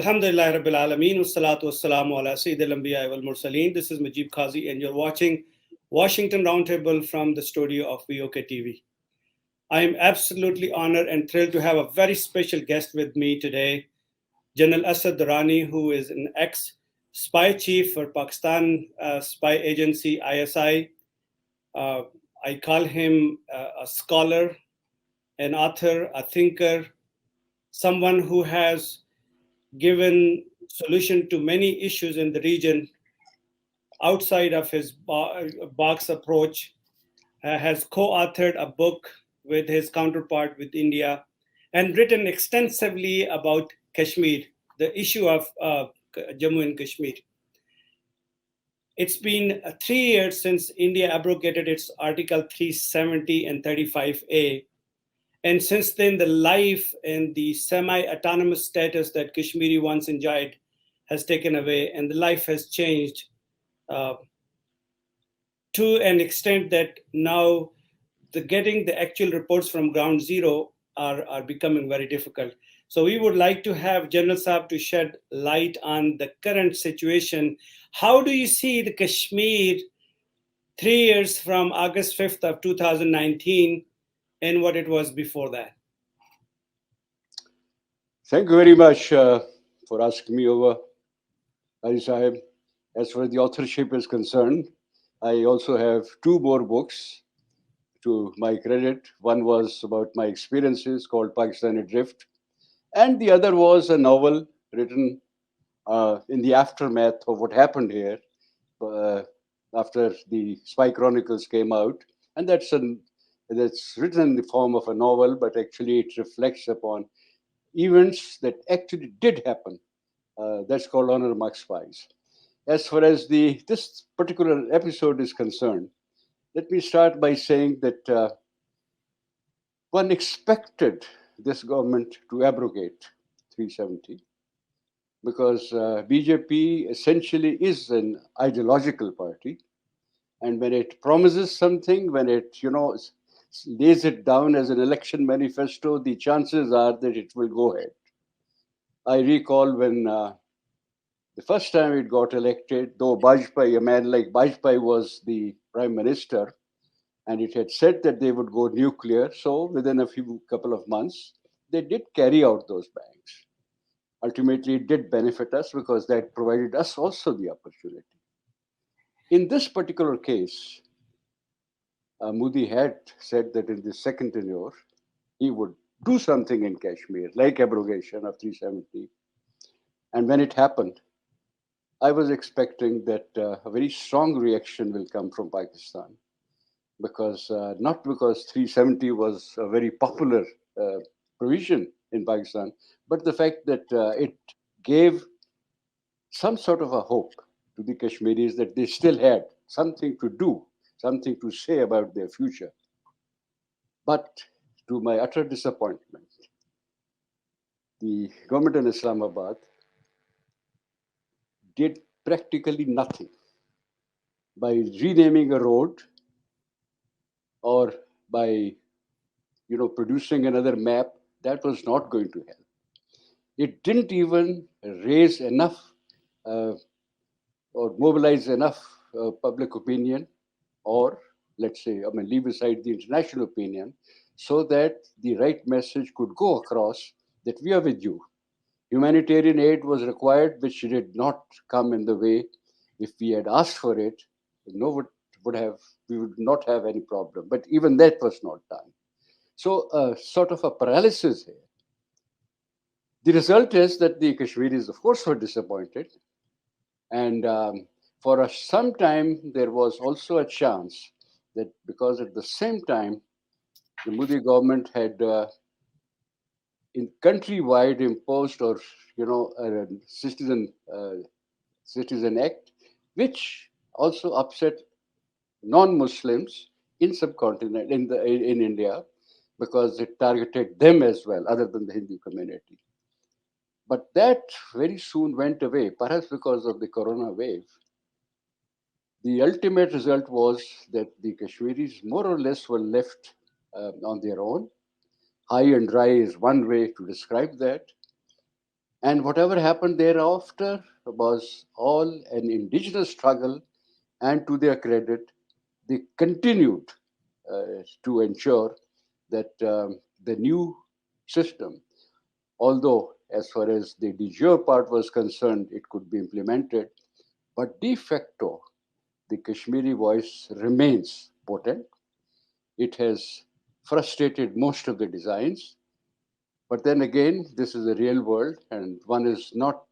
Alhamdulillah Rabbil Alameen, wassalatu wassalamu ala Sayyidil Anbiya wal Mursaleen. This is Mujeeb Kazi, and you're watching Washington Roundtable from the studio of VOKTV. I am absolutely honored and thrilled to have a very special guest with me today, General Asad Durrani, who is an ex-spy chief for Pakistan spy agency ISI. Uh, I call him a scholar, an author, a thinker, someone who has given solution to many issues in the region outside of his box approach, has co-authored a book with his counterpart with India, and written extensively about Kashmir, the issue of Jammu and Kashmir. It's been 3 years since India abrogated its Article 370 and 35A. And since then, the life and the semi-autonomous status that Kashmiri once enjoyed has taken away, and the life has changed to an extent that now getting the actual reports from ground zero are becoming very difficult. So we would like to have General Saab to shed light on the current situation. How do you see the Kashmir 3 years from August 5th of 2019 and what it was before that? Thank you very much for asking me over, Ali Sahib. As far as the authorship is concerned, I also have two more books to my credit. One was about my experiences called Pakistani Drift, and the other was a novel written in the aftermath of what happened here after the Spy Chronicles came out. And that's written in the form of a novel, but actually it reflects upon events that actually did happen. That's called Honor Among Spies. As far as this particular episode is concerned, let me start by saying that one expected this government to abrogate 370 because BJP essentially is an ideological party, and when it promises something, when it lays it down as an election manifesto, the chances are that it will go ahead. I recall when the first time it got elected, though Vajpai, a man like Vajpai was the prime minister, and it had said that they would go nuclear. So within a couple of months, they did carry out those banks. Ultimately, it did benefit us because that provided us also the opportunity. In this particular case, Modi had said that in the second tenure, he would do something in Kashmir, like abrogation of 370. And when it happened, I was expecting that a very strong reaction will come from Pakistan, because not because 370 was a very popular provision in Pakistan, but the fact that it gave some sort of a hope to the Kashmiris that they still had something to do, something to say about their future. But to my utter disappointment, the government in Islamabad did practically nothing by renaming a road or by producing another map. That was not going to help. It didn't even raise enough or mobilize enough public opinion, or let's say, leave aside the international opinion, so that the right message could go across that we are with you. Humanitarian aid was required, which did not come in the way. If we had asked for it, we would not have any problem. But even that was not done. So, sort of a paralysis here. The result is that the Kashmiris, of course, were disappointed. And for some time, there was also a chance that because at the same time, the Modi government had in countrywide imposed or a citizen act, which also upset non-Muslims in subcontinent in India, because it targeted them as well, other than the Hindu community. But that very soon went away, perhaps because of the corona wave. The ultimate result was that the Kashmiris more or less were left on their own. High and dry is one way to describe that. And whatever happened thereafter was all an indigenous struggle, and to their credit, they continued to ensure that the new system, although as far as the de jure part was concerned, it could be implemented, but de facto, the Kashmiri voice remains potent. It has frustrated most of the designs, but then again, this is a real world, and one is not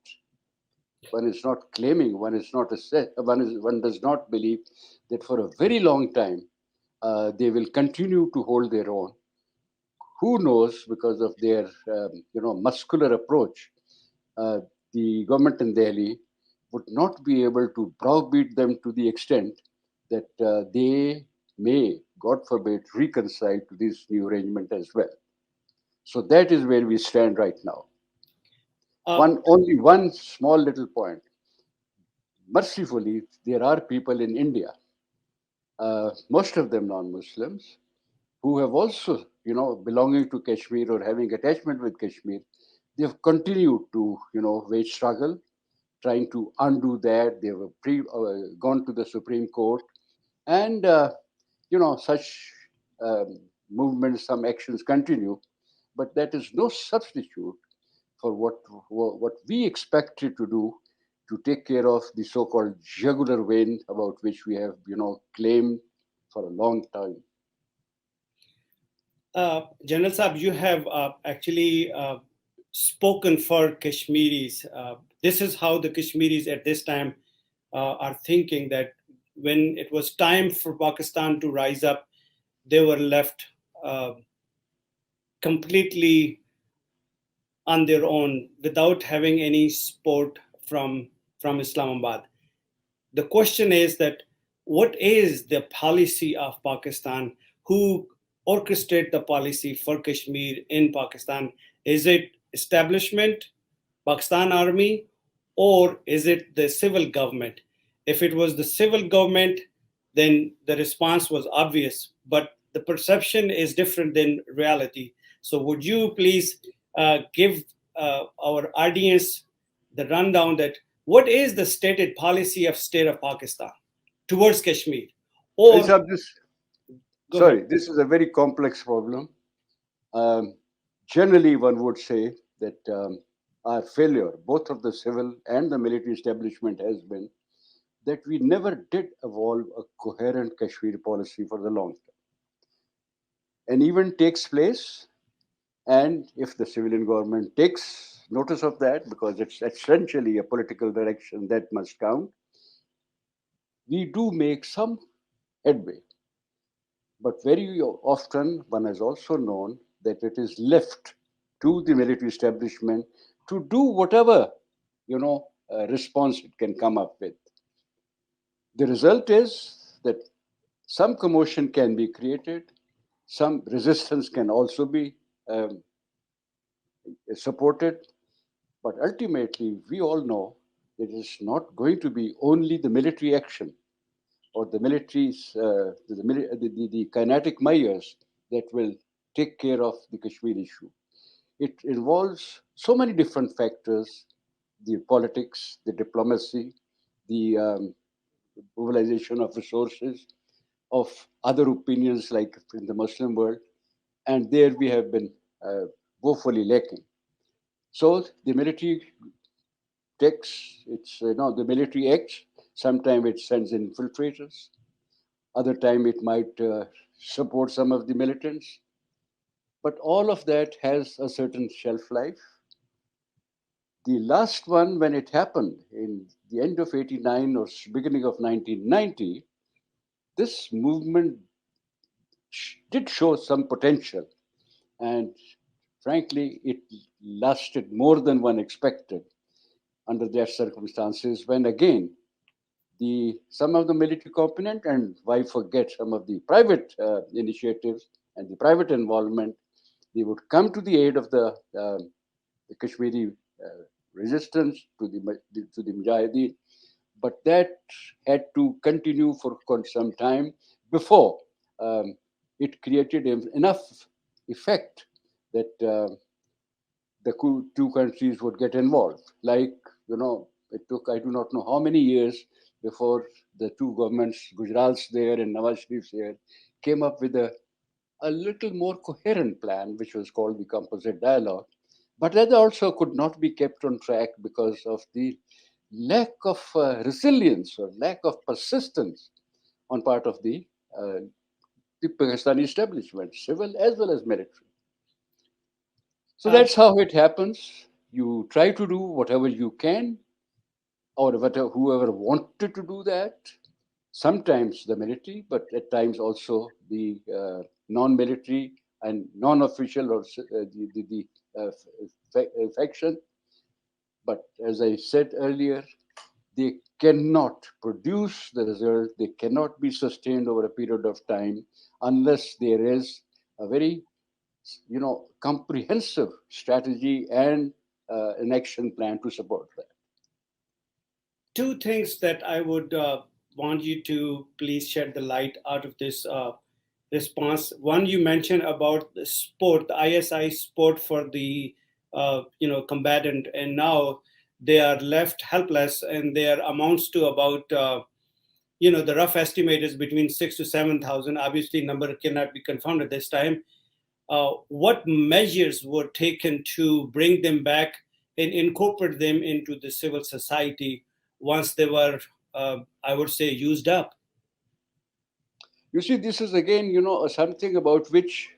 claiming, one does not believe that for a very long time they will continue to hold their own. Who knows? Because of their muscular approach, uh, the government in Delhi would not be able to browbeat them to the extent that they may, God forbid, reconcile to this new arrangement as well. So that is where we stand right now. Uh, Only one small little point. Mercifully, there are people in India, most of them non-Muslims, who have also, belonging to Kashmir or having attachment with Kashmir, they have continued to, wage struggle, trying to undo that. They have gone to the Supreme Court, and such movements, some actions continue, but that is no substitute for what we expected to do to take care of the so-called jugular vein about which we have claimed for a long time. General Saab, you have actually spoken for Kashmiris. This is how the Kashmiris at this time are thinking, that when it was time for Pakistan to rise up, they were left uh, completely on their own without having any support from Islamabad. The question is that what is the policy of Pakistan? Who orchestrate the policy for Kashmir in Pakistan? Is it establishment, Pakistan army, or is it the civil government? If it was the civil government, then the response was obvious, but the perception is different than reality. So, would you please give our audience the rundown that what is the stated policy of state of Pakistan towards Kashmir? Or Isab, this, go ahead. sorry, this is a very complex problem. Um, Generally, one would say that our failure, both of the civil and the military establishment, has been that we never did evolve a coherent Kashmir policy for the long term. An event takes place, and if the civilian government takes notice of that, because it's essentially a political direction that must count, we do make some headway. But very often, one has also known that it is left to the military establishment to do whatever, response it can come up with. The result is that some commotion can be created, some resistance can also be um, supported, but ultimately, we all know that it's not going to be only the military action or the military's the kinetic measures that will take care of the Kashmir issue. It involves so many different factors: the politics, the diplomacy, the mobilization of resources, of other opinions like in the Muslim world, and there we have been woefully lacking. So the military takes its, the military acts. Sometimes it sends in infiltrators. Other time it might support some of the militants. But all of that has a certain shelf life. The last one, when it happened in the end of 89 or beginning of 1990, this movement did show some potential. And frankly, it lasted more than one expected under their circumstances, when again, some of the military component, and why forget some of the private initiatives and the private involvement, they would come to the aid of the Kashmiri resistance to the Mujahideen, but that had to continue for quite some time before it created enough effect that the two countries would get involved. Like, it took, I do not know how many years before the two governments, Gujarat's there and Nawaz Sharif's there, came up with a little more coherent plan, which was called the Composite Dialogue. But that also could not be kept on track because of the lack of resilience or lack of persistence on part of the Pakistani establishment, civil as well as military. So Uh, that's how it happens. You try to do whatever you can, or whatever, whoever wanted to do that. Sometimes the military, but at times also the non-military and non-official or the faction. But as I said earlier, they cannot produce the result. They cannot be sustained over a period of time unless there is a very comprehensive strategy and an action plan to support that. Two things that I would want you to please shed the light out of this response. One, you mentioned about the sport, the ISI sport for the combatant, and now they are left helpless, and their amounts to about the rough estimate is between 6 to 7,000. Obviously, number cannot be confirmed at this time. What measures were taken to bring them back and incorporate them into the civil society once they were, I would say, used up? You see, this is again, something about which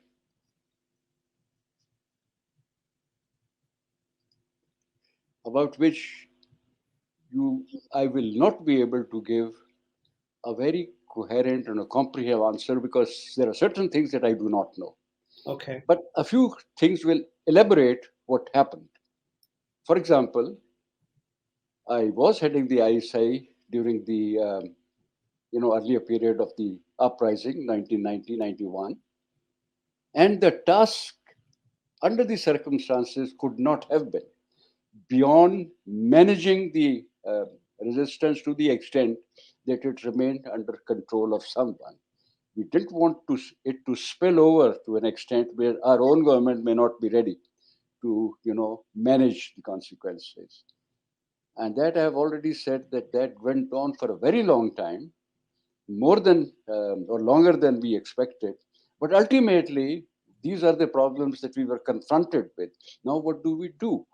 I will not be able to give a very coherent and a comprehensive answer because there are certain things that I do not know. Okay. But a few things will elaborate what happened. For example, I was heading the ISI during the earlier period of the uprising, 1990-91, and the task under the circumstances could not have been beyond managing the resistance to the extent that it remained under control of someone. We didn't want it to spill over to an extent where our own government may not be ready to, manage the consequences. And that I have already said that went on for a very long time, more than or longer than we expected. But ultimately, these are the problems that we were confronted with. Now, what do we do?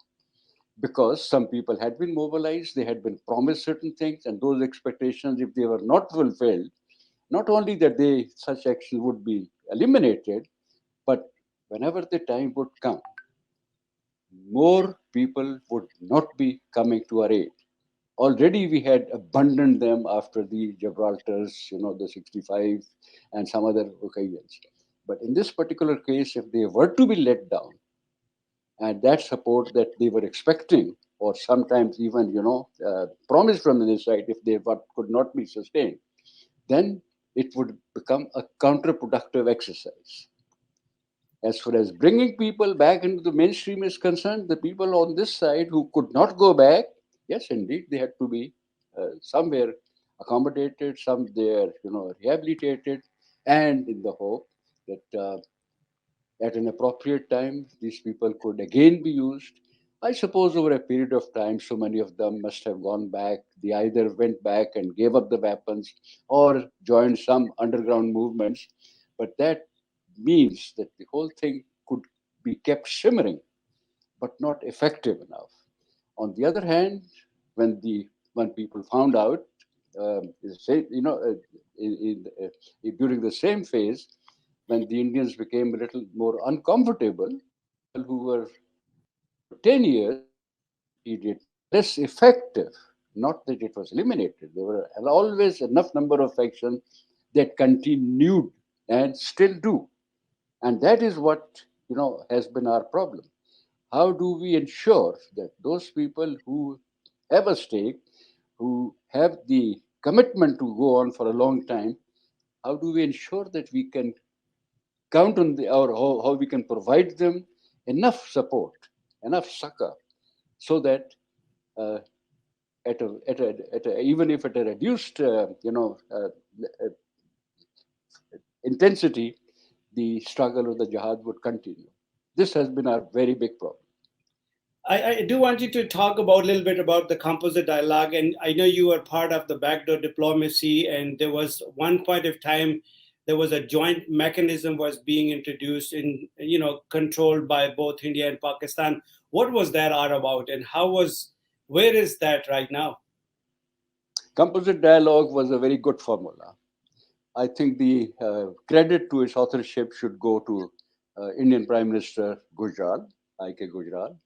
Because some people had been mobilized, they had been promised certain things, and those expectations, if they were not fulfilled, not only that such action would be eliminated, but whenever the time would come, more people would not be coming to our aid. Already we had abandoned them after the Gibraltar's, the 65 and some other occasions. But in this particular case, if they were to be let down, and that support that they were expecting, or sometimes even promised from the side, if they could not be sustained, then it would become a counterproductive exercise. As far as bringing people back into the mainstream is concerned, the people on this side who could not go back, yes, indeed, they had to be somewhere accommodated, some there, rehabilitated, and in the hope that at an appropriate time, these people could again be used. I suppose over a period of time, so many of them must have gone back. They either went back and gave up the weapons or joined some underground movements. But that means that the whole thing could be kept shimmering, but not effective enough. On the other hand, when people found out, during the same phase, when the Indians became a little more uncomfortable, people who were there for 10 years during that period were less effective. Not that it was eliminated. There were always enough number of factions that continued and still do. And that is what has been our problem. How do we ensure that those people who have a stake, who have the commitment to go on for a long time, how do we ensure that we can count on or how we can provide them enough support, enough succor, so that even if at a reduced intensity, the struggle or the jihad would continue. This has been our very big problem. I do want you to talk about a little bit about the composite dialogue, and I know you were part of the backdoor diplomacy, and there was one point of time there was a joint mechanism was being introduced in, controlled by both India and Pakistan. What was that all about, and where is that right now? Composite dialogue was a very good formula. I think the credit to its authorship should go to Indian Prime Minister Gujral, I.K. Gujral.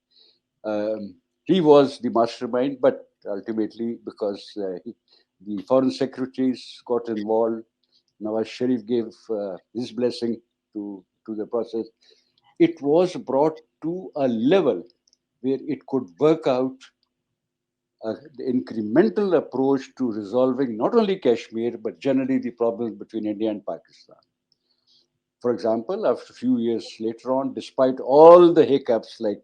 He was the mastermind, but ultimately, because the foreign secretaries got involved, Nawaz Sharif gave his blessing to the process. It was brought to a level where it could work out the incremental approach to resolving not only Kashmir, but generally the problems between India and Pakistan. For example, after a few years later on, despite all the hiccups like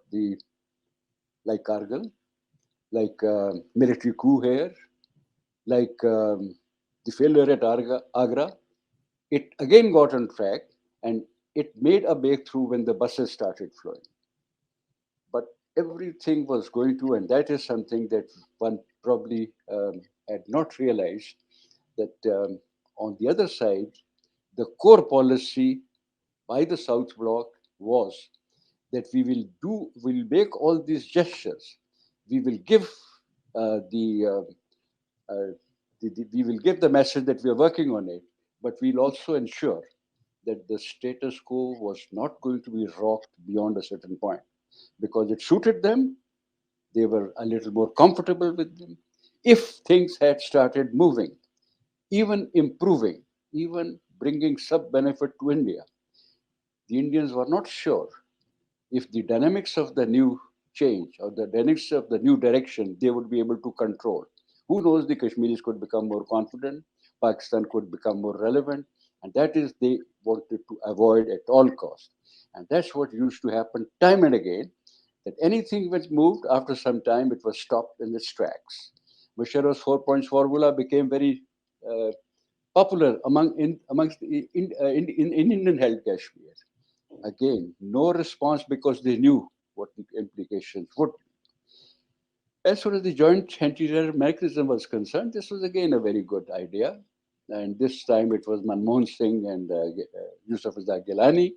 Kargil, like military coup here, like the failure at Agra, it again got on track and it made a breakthrough when the buses started flowing. But everything was going to, and that is something that one probably had not realized, that on the other side, the core policy by the South Bloc was that we'll make all these gestures. We will give uh, the, uh, we will give the message that we are working on it, but we'll also ensure that the status quo was not going to be rocked beyond a certain point because it suited them. They were a little more comfortable with them. If things had started moving, even improving, even bringing some benefit to India, the Indians were not sure if the dynamics of the new change or the dynamics of the new direction they would be able to control. Who knows, the Kashmiris could become more confident, Pakistan could become more relevant, and that is they wanted to avoid at all costs. And that's what used to happen time and again, that anything which moved after some time, it was stopped in its tracks. Musharraf's 4 points formula became very uh, popular amongst in Indian held Kashmir. Again, no response because they knew what the implications would be. As far as the joint anti-terror mechanism was concerned, this was again a very good idea. And this time it was Manmohan Singh and Yusuf Izzat Gilani.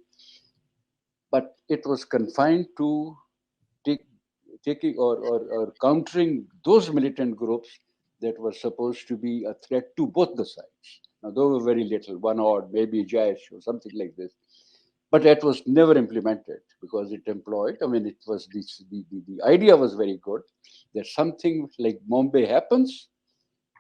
But it was confined to take, taking or countering those militant groups that were supposed to be a threat to both the sides. Now, those were very little, one odd, maybe Jaish or something like this. But that was never implemented because it employed, I mean, it was the idea was very good that something like Bombay happens,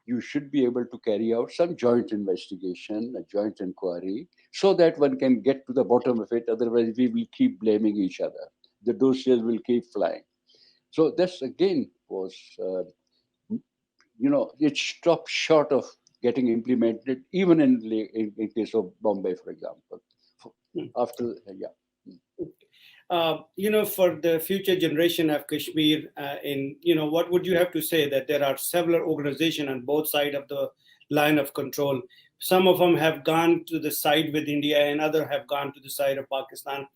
you should be able to carry out some joint investigation, a joint inquiry, so that one can get to the bottom of it. Otherwise, we will keep blaming each other. The dossiers will keep flying. So this again was, it stopped short of getting implemented, even in case of Bombay, for example. After, yeah. For the future generation of Kashmir, what would you have to say that there are several organizations on both sides of the line of control? Some of them have gone to the side with India, and other have gone to the side of Pakistan.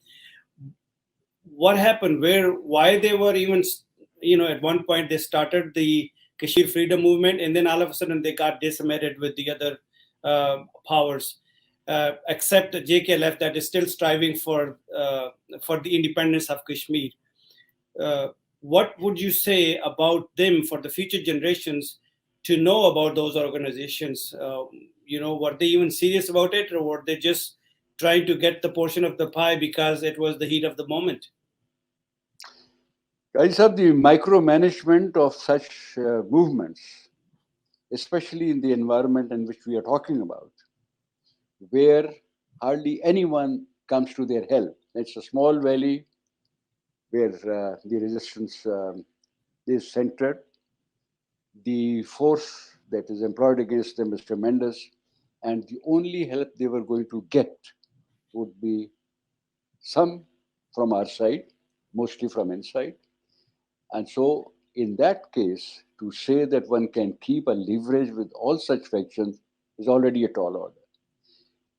What happened? Why they were even, at one point they started the Kashmir freedom movement, and then all of a sudden they got decimated with the other powers. Except JKLF that is still striving for the independence of Kashmir. What would you say about them for the future generations to know about those organizations? Were they even serious about it, or were they just trying to get the portion of the pie because it was the heat of the moment? I said the micromanagement of such movements, especially in the environment in which we are talking about, where hardly anyone comes to their help. It's a small valley where the resistance is centered. The force that is employed against them is tremendous, and the only help they were going to get would be some from our side, mostly from inside. And so, in that case, to say that one can keep a leverage with all such factions is already a tall order.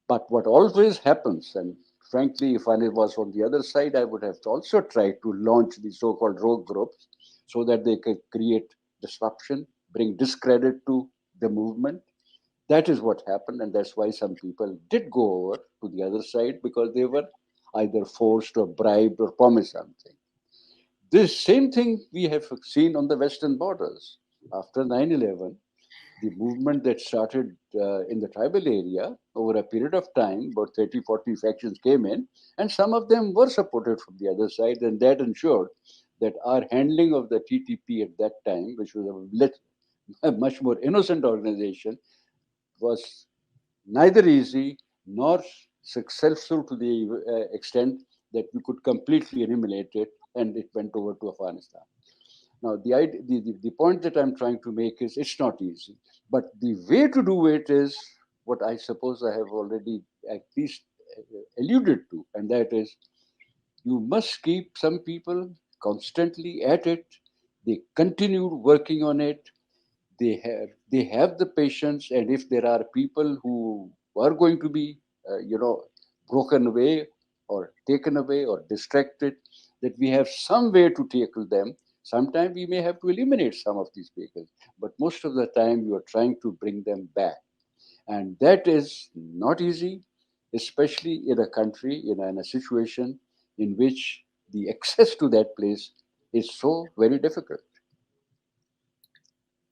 But what always happens, and frankly, if I was on the other side, I would have also tried to launch the so-called rogue groups so that they could create disruption, bring discredit to the movement. That is what happened, and that's why some people did go over to the other side because they were either forced or bribed or promised something. This same thing we have seen on the western borders. After 9/11, the movement that started in the tribal area over a period of time, about 30, 40 factions came in, and some of them were supported from the other side, and that ensured that our handling of the TTP at that time, which was a much more innocent organization, was neither easy nor successful to the extent that we could completely eliminate it and it went over to Afghanistan. Now, the point that I'm trying to make is it's not easy, but the way to do it is what I suppose I have already at least alluded to, and that is you must keep some people constantly at it. They continue working on it. They have the patience, and if there are people who are going to be broken away or taken away or distracted, that we have some way to tackle them. Sometimes we may have to eliminate some of these people, but most of the time you are trying to bring them back, and that is not easy, especially in a country in a situation in which the access to that place is so very difficult.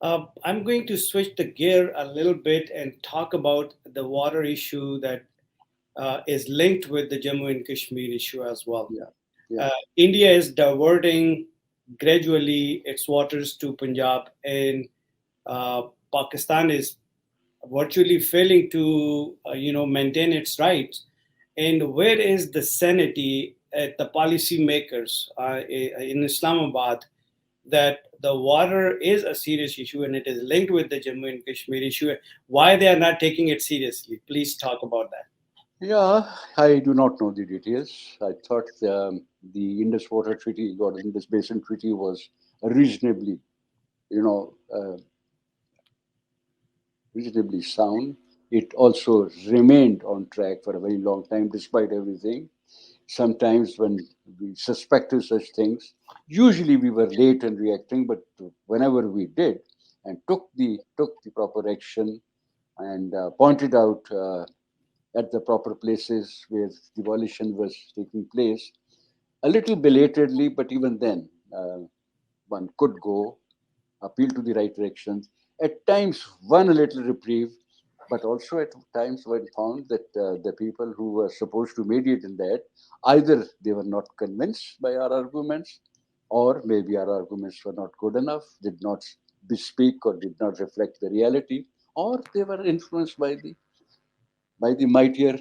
I'm going to switch the gear a little bit and talk about the water issue that is linked with the Jammu and Kashmir issue as well. Yeah, yeah. India is diverting gradually its waters to Punjab, and Pakistan is virtually failing to maintain its rights. And where is the sanity at the policymakers in Islamabad that the water is a serious issue and it is linked with the Jammu and Kashmir issue? Why they are not taking it seriously? Please talk about that. Yeah, I do not know the details. I thought the Indus Water Treaty or Indus Basin Treaty was reasonably, you know, uh, reasonably sound. It also remained on track for a very long time, despite everything. Sometimes when we suspected such things, usually we were late in reacting, but whenever we did and took the proper action and pointed out at the proper places where the violation was taking place, a little belatedly, but even then, one could go, appeal to the right directions. At times, won a little reprieve, but also at times one found that the people who were supposed to mediate in that, either they were not convinced by our arguments, or maybe our arguments were not good enough, did not bespeak or did not reflect the reality, or they were influenced by the mightier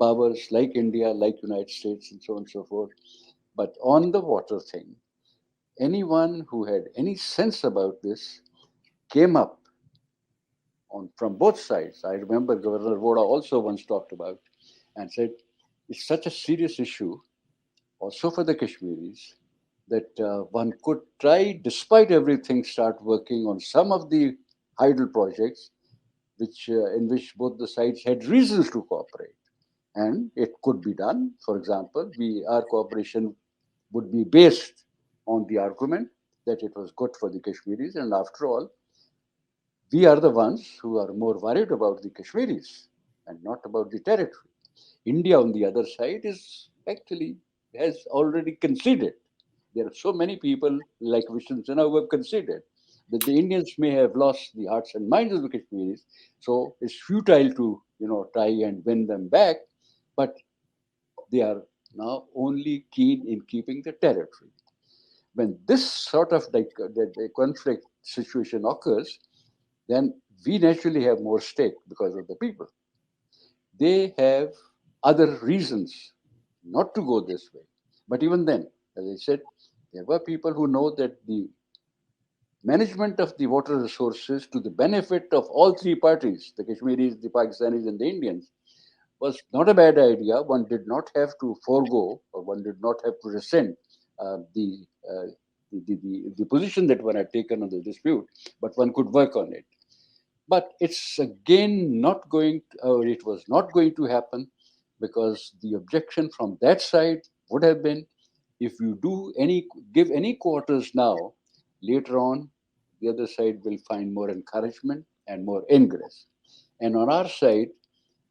powers like India, like United States, and so on and so forth. But on the water thing, anyone who had any sense about this came up on from both sides. I remember Governor Voda also once talked about and said it's such a serious issue, also for the Kashmiris, that one could try, despite everything, start working on some of the hydel projects, which in which both the sides had reasons to cooperate, and it could be done. For example, our cooperation would be based on the argument that it was good for the Kashmiris, and after all, we are the ones who are more worried about the Kashmiris and not about the territory. India, on the other side, is actually has already conceded. There are so many people like Vishnu Sinha who have conceded that the Indians may have lost the hearts and minds of the Kashmiris, so it's futile to try and win them back. But they are now only keen in keeping the territory. When this sort of the conflict situation occurs, then we naturally have more stake because of the people. They have other reasons not to go this way. But even then, as I said, there were people who know that the management of the water resources to the benefit of all three parties, the Kashmiris, the Pakistanis, and the Indians, was not a bad idea. One did not have to forego or one did not have to rescind uh, the, uh, the position that one had taken on the dispute, but one could work on it. But it's again not going, or it was not going to happen because the objection from that side would have been, if you give any quarters now, later on, the other side will find more encouragement and more ingress. And on our side,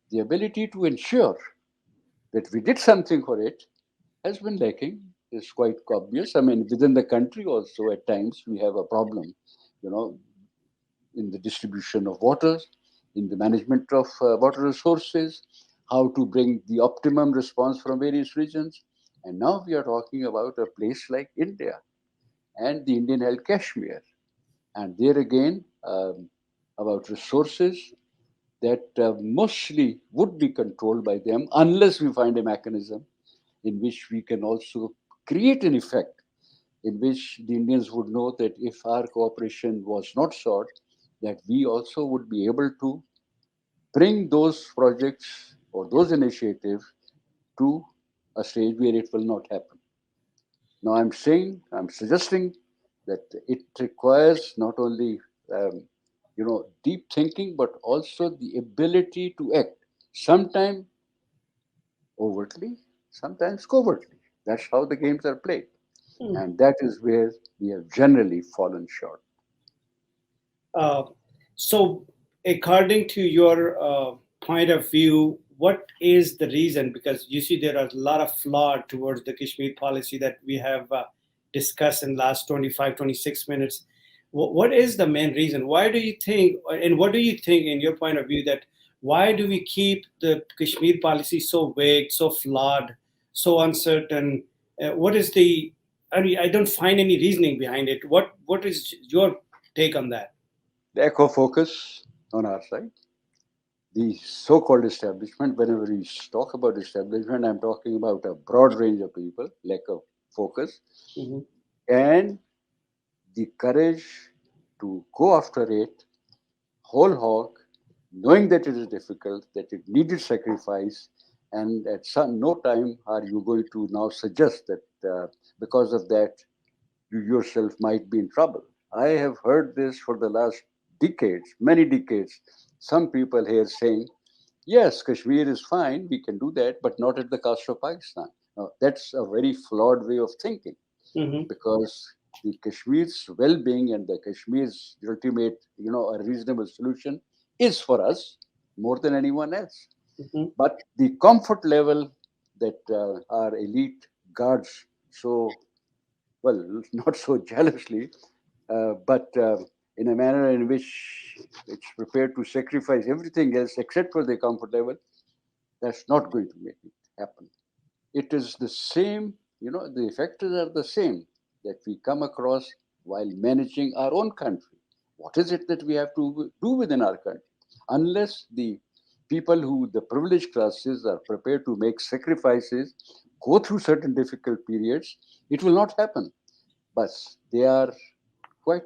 the ability to ensure that we did something for it has been lacking, is quite obvious. I mean, within the country also, at times, we have a problem, you know, in the distribution of water, in the management of water resources, how to bring the optimum response from various regions. And now we are talking about a place like India and the Indian held Kashmir. And there again, about resources that mostly would be controlled by them unless we find a mechanism in which we can also create an effect in which the Indians would know that if our cooperation was not sought, that we also would be able to bring those projects or those initiatives to a stage where it will not happen. Now, I'm suggesting that it requires not only deep thinking, but also the ability to act. Sometimes overtly, sometimes covertly. That's how the games are played. And that is where we have generally fallen short. Uh, so, according to your point of view, what is the reason? Because you see, there are a lot of flaw towards the Kashmir policy that we have discussed in last 25, 26 minutes. What is the main reason? Why do you think, and what do you think, in your point of view, that why do we keep the Kashmir policy so vague, so flawed, so uncertain? What is the? I mean, I don't find any reasoning behind it. What is your take on that? The echo focus on our side, the so-called establishment, whenever we talk about establishment, I'm talking about a broad range of people, lack of focus, Mm-hmm. and the courage to go after it whole hog, knowing that it is difficult, that it needed sacrifice, and at no time are you going to now suggest that because of that you yourself might be in trouble. I have heard this for the last decades, many decades. Some people here saying, yes, Kashmir is fine, we can do that, but not at the cost of Pakistan. Now, that's a very flawed way of thinking, Mm-hmm. because the Kashmir's well-being and the Kashmir's ultimate, a reasonable solution is for us more than anyone else. Mm-hmm. But the comfort level that our elite guards so well, not so jealously, but in a manner in which it's prepared to sacrifice everything else except for the comfort level, that's not going to make it happen. It is the same, the factors are the same that we come across while managing our own country. What is it that we have to do within our country? Unless the people who, the privileged classes, are prepared to make sacrifices, go through certain difficult periods, it will not happen. But they are quite,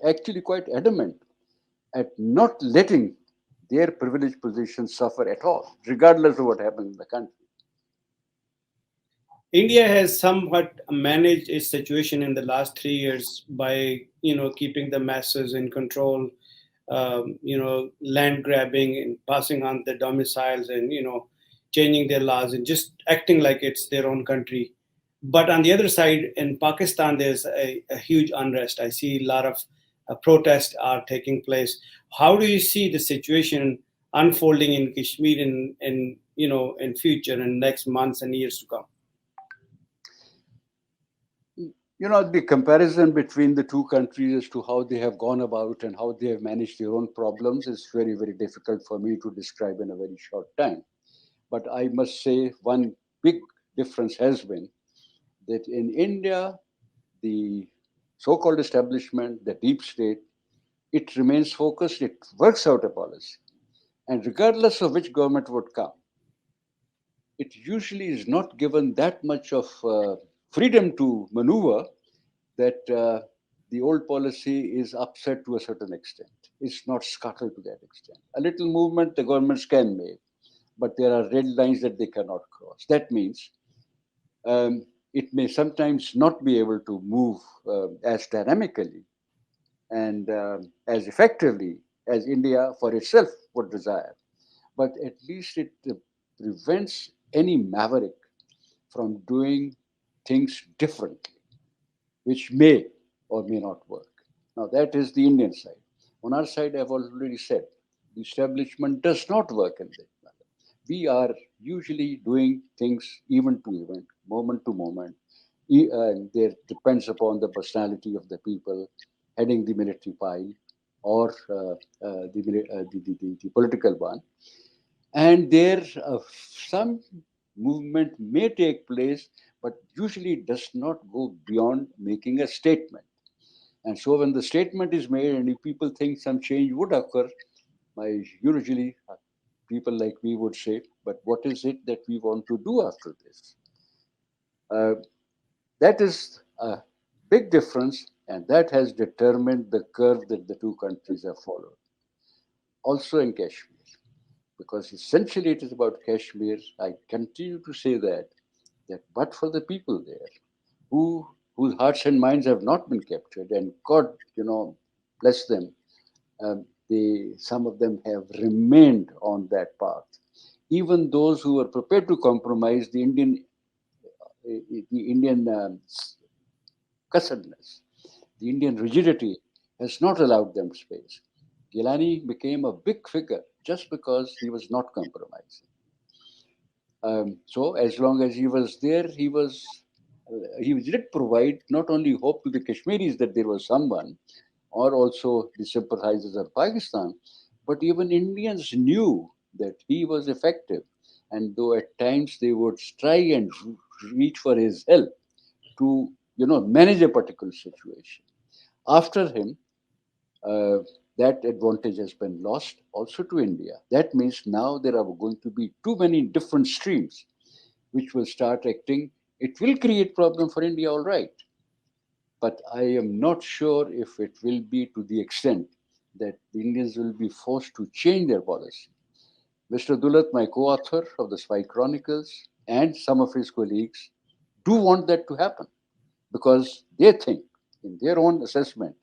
actually quite adamant at not letting their privileged position suffer at all, regardless of what happens in the country. India has somewhat managed its situation in the last 3 years by, keeping the masses in control, land grabbing and passing on the domiciles, and changing their laws and just acting like it's their own country. But on the other side, in Pakistan, there's a huge unrest. I see a lot of protests are taking place. How do you see the situation unfolding in Kashmir in future, in next months and years to come? The comparison between the two countries as to how they have gone about and how they have managed their own problems is very, very difficult for me to describe in a very short time. But I must say one big difference has been that in India, the so-called establishment, the deep state, it remains focused, it works out a policy. And regardless of which government would come, it usually is not given that much of freedom to maneuver that the old policy is upset to a certain extent. It's not scuttled to that extent. A little movement the governments can make, but there are red lines that they cannot cross. That means it may sometimes not be able to move as dynamically and as effectively as India for itself would desire. But at least it prevents any maverick from doing things differently, which may or may not work. Now, that is the Indian side. On our side, I've already said, the establishment does not work in that manner. We are usually doing things event to event, moment to moment. There depends upon the personality of the people heading the military pile or the political one. And there, some movement may take place, but usually does not go beyond making a statement. And so when the statement is made and if people think some change would occur, usually people like me would say, but what is it that we want to do after this? Uh, that is a big difference, and that has determined the curve that the two countries have followed. Also in Kashmir, because essentially it is about Kashmir, I continue to say that but for the people there, whose hearts and minds have not been captured, and God, bless them, some of them have remained on that path. Even those who were prepared to compromise, the Indian cussedness, the Indian rigidity has not allowed them space. Gilani became a big figure just because he was not compromising. So as long as he was there, he did provide not only hope to the Kashmiris that there was someone, or also the sympathizers of Pakistan, but even Indians knew that he was effective. And though at times they would try and reach for his help to, manage a particular situation. After him, uh, that advantage has been lost also to India. That means now there are going to be too many different streams which will start acting. It will create problem for India, all right. But I am not sure if it will be to the extent that the Indians will be forced to change their policy. Mr. Dulat, my co-author of the Spy Chronicles, and some of his colleagues do want that to happen because they think, in their own assessment,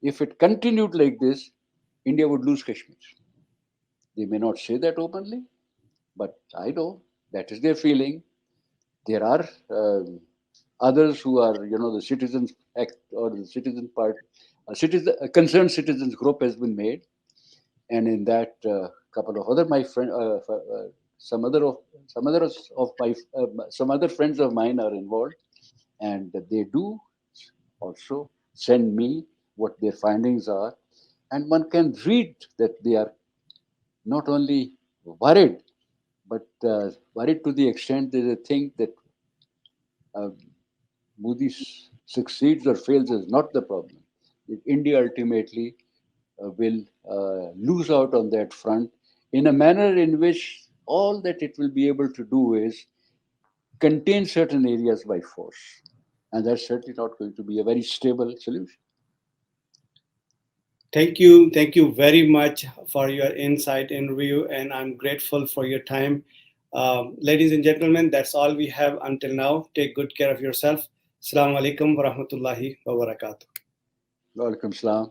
if it continued like this, India would lose Kashmir. They may not say that openly, but I know that is their feeling. There are others who are, the Citizens Act or the Citizen Part, a concerned citizens group has been made, and in that, couple of other my friend, some other of some others of my some other friends of mine are involved, and they do also send me what their findings are, and one can read that they are not only worried, but worried to the extent that they think that uh, Modi succeeds or fails is not the problem. India ultimately will lose out on that front in a manner in which all that it will be able to do is contain certain areas by force. And that's certainly not going to be a very stable solution. Thank you very much for your insight and review, and I'm grateful for your time. Ladies and gentlemen, that's all we have until now. Take good care of yourself. Assalamu alaikum wa rahmatullahi wa barakatuh. Welcome, Salam.